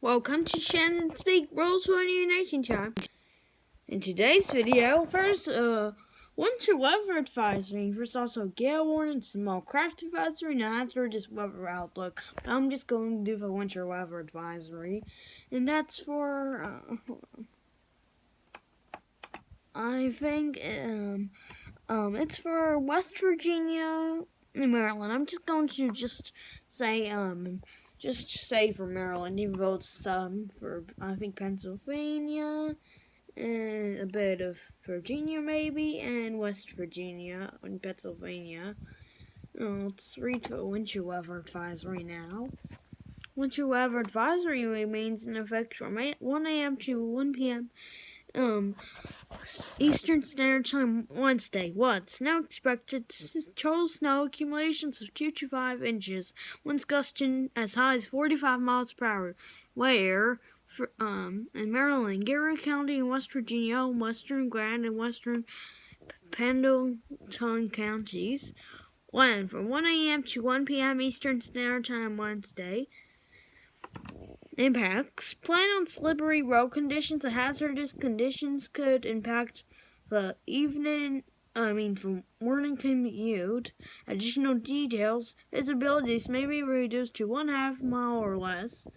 Welcome to Shannon Speak Roll20 Nation Time. In today's video, first, winter weather advisory. First, also gale warning, small craft advisory. Now, after just weather outlook, I'm just going to do the winter weather advisory, and that's for I think it's for West Virginia and Maryland. I'm just going to say for Maryland, even though it's for I think Pennsylvania and a bit of Virginia maybe, and West Virginia and Pennsylvania. Let's read the winter weather advisory now. Winter weather advisory remains in effect from 1 a.m. to 1 p.m. Eastern Standard Time Wednesday. What? Snow expected. Total snow accumulations of 2 to 5 inches. Winds gusting as high as 45 miles per hour. Where? In Maryland, Garrett County in West Virginia, Western Grand and Western Pendleton counties. When? From 1 a.m. to 1 p.m. Eastern Standard Time Wednesday. Impacts. Plan on slippery road conditions and hazardous conditions could impact the from morning commute. Additional details. Visibilities may be reduced to 1/2 mile or less.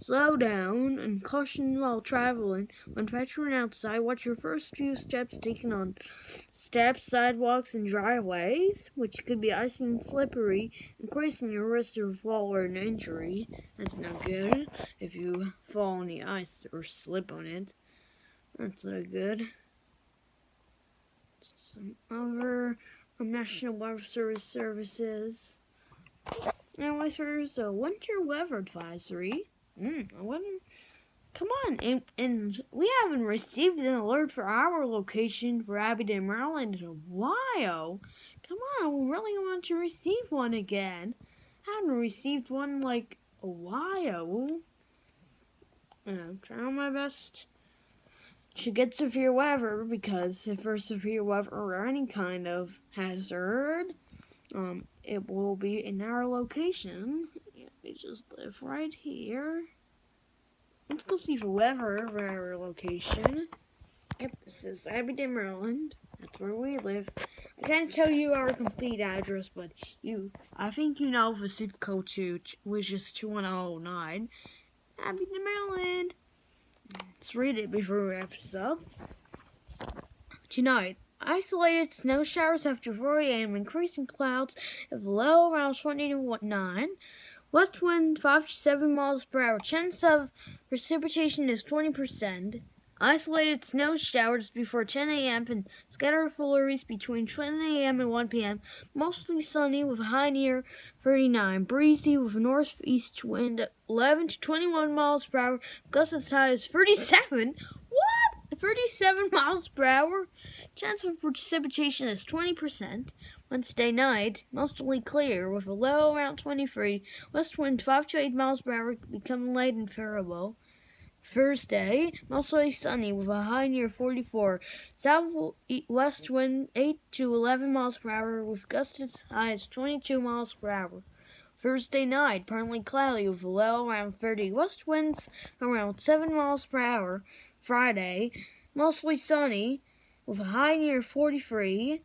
Slow down and caution while traveling. When venturing outside, watch your first few steps taken on steps, sidewalks, and driveways, which could be icy and slippery, increasing your risk of fall or an injury. That's not good if you fall on the ice or slip on it. That's not good. Some other National Weather Service services. Anyways, there's a winter weather advisory. Come on, and we haven't received an alert for our location for Abingdon, Maryland in a while. Come on, we really want to receive one again. Haven't received one like a while. I'm trying my best to get severe weather, because if there's severe weather or any kind of hazard, it will be in our location. We just live right here. Let's go see the weather for our location. Yep, this is Abingdon, Maryland. That's where we live. I can't tell you our complete address, but I think you know the zip code too, which is 21009. Abingdon, Maryland. Let's read it before we wrap this up. Tonight, isolated snow showers after 4 a.m. Increasing clouds of low around 29. West wind 5 to 7 miles per hour. Chance of precipitation is 20%. Isolated snow showers before 10 a.m. and scattered flurries between 10 a.m. and 1 p.m. Mostly sunny with a high near 39. Breezy with a northeast wind 11 to 21 miles per hour. Gusts as high as 37. What? 37 miles per hour? Chance of precipitation is 20%. Wednesday night, mostly clear with a low around 23. West wind 5 to 8 miles per hour, becoming light and variable. Thursday, mostly sunny with a high near 44. Southwest wind 8 to 11 miles per hour with gusts as high as 22 miles per hour. Thursday night, partly cloudy with a low around 30. West winds around 7 miles per hour. Friday, mostly sunny with a high near 43.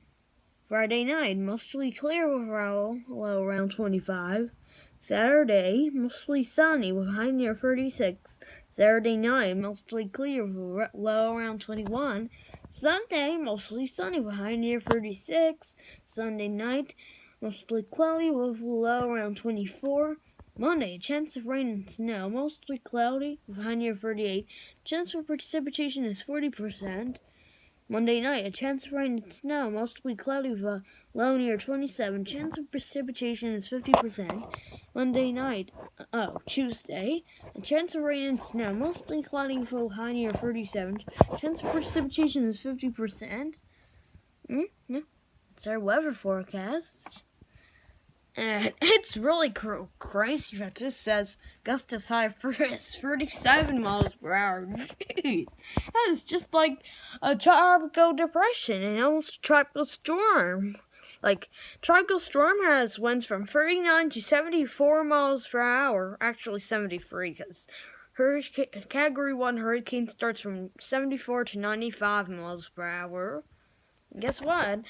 Friday night, mostly clear with a low around 25. Saturday, mostly sunny with a high near 36. Saturday night, mostly clear with a low around 21. Sunday, mostly sunny with a high near 36. Sunday night, mostly cloudy with a low around 24. Monday, chance of rain and snow, mostly cloudy with a high near 38. Chance of precipitation is 40%. Monday night, a chance of rain and snow, mostly cloudy with a low near 27. Chance of precipitation is 50%. Tuesday, a chance of rain and snow, mostly cloudy with a high near 37. Chance of precipitation is 50%. It's our weather forecast. And it's really crazy that this says gust as high as 37 miles per hour. Jeez. That is just like a tropical depression and almost a tropical storm. Like, tropical storm has winds from 39 to 74 miles per hour. Actually, 73, because Category 1 hurricane starts from 74 to 95 miles per hour. Guess what?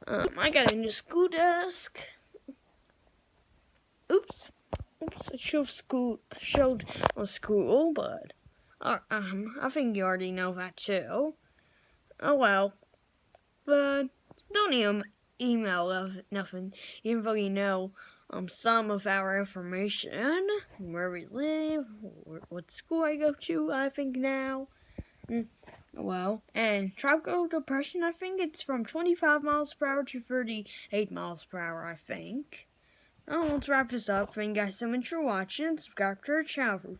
I got a new school desk. Oops, I showed on school, but I think you already know that too. Oh well, but don't email nothing, even though you know some of our information, where we live, what school I go to, I think now. Well, and tropical depression, I think it's from 25 miles per hour to 38 miles per hour, I think. Oh, let's wrap this up. Thank you guys so much for watching. Subscribe to our channel.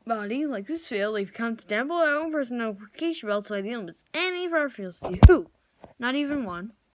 Body, like this video, leave comments down below and press the notification bell so I don't miss any of our videos. Not even one.